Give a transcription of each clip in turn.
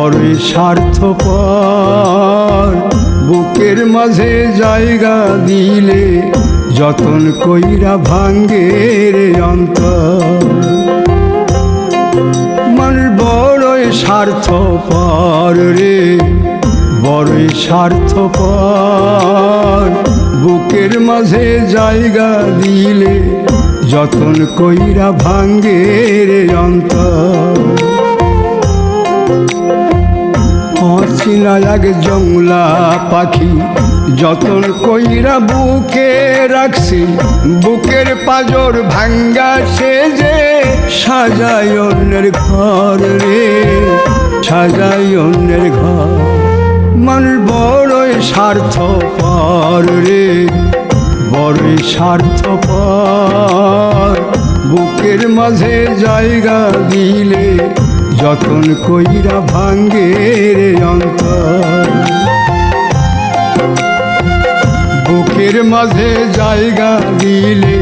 বড়ই স্বার্থপর। বুকের মাঝে জায়গা দিলে যতন কইরা ভাঙ্গে রে অন্তর। মানুষ বড়ই স্বার্থপর রে, বড়ই স্বার্থপর। বুকের মাঝে জায়গা দিলে যতন কইরা ভাঙ্গে রে অন্তর। অচিনা এক জংলা পাখি যতন কইরা বুকে রাখছি, বুকের পাজর ভাঙ্গা সে যে সাজায় অন্যের ঘর রে, সাজায় অন্যের ঘর। মানুষ বড়ই স্বার্থপর রে, বড়ই স্বার্থপর। বুকের মাঝে জায়গা দিলে যতন কইরা ভাঙ্গে রে অন্তর। বুকের মাঝে জায়গা দিলে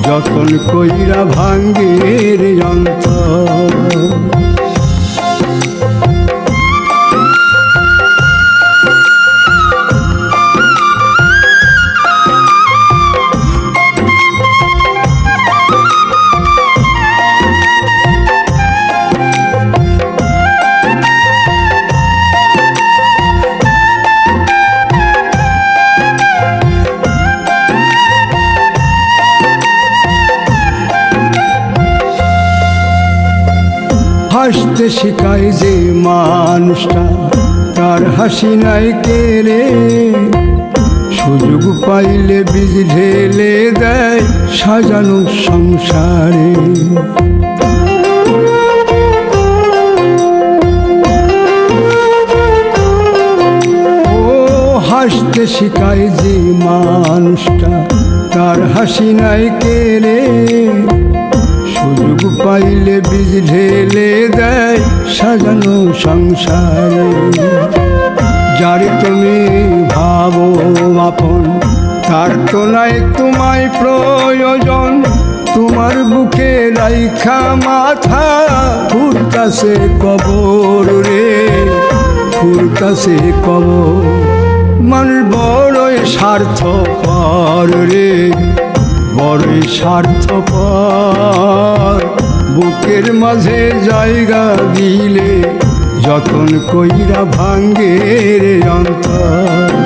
যতন কইরা ভাঙ্গে রে অন্তর। হাসতে শিখায় যে মানুষটা, তার হাসি নাই কেড়ে। সুযোগ পাইলে বীজ ঢেলে দেয় সাজানো সংসারে। ও হাসতে শিখায় যে মানুষটা, তার হাসি নাই কেড়ে। সুযোগ পাইলে বীজ ঢেলে দেয় সাজানো সংসারে। যারে তুমি ভাবো আপন, তার তো নাই তোমায় প্রয়োজন। তোমার বুকে রাইখা মাথা ফুরতাছে কবর রে, ফুরতাছে কবর। মানুষ বড়ই স্বার্থপর রে, বড়ই স্বার্থপর। বুকের মাঝে জায়গা দিলে যতন কইরা ভাঙ্গে রে অন্তর।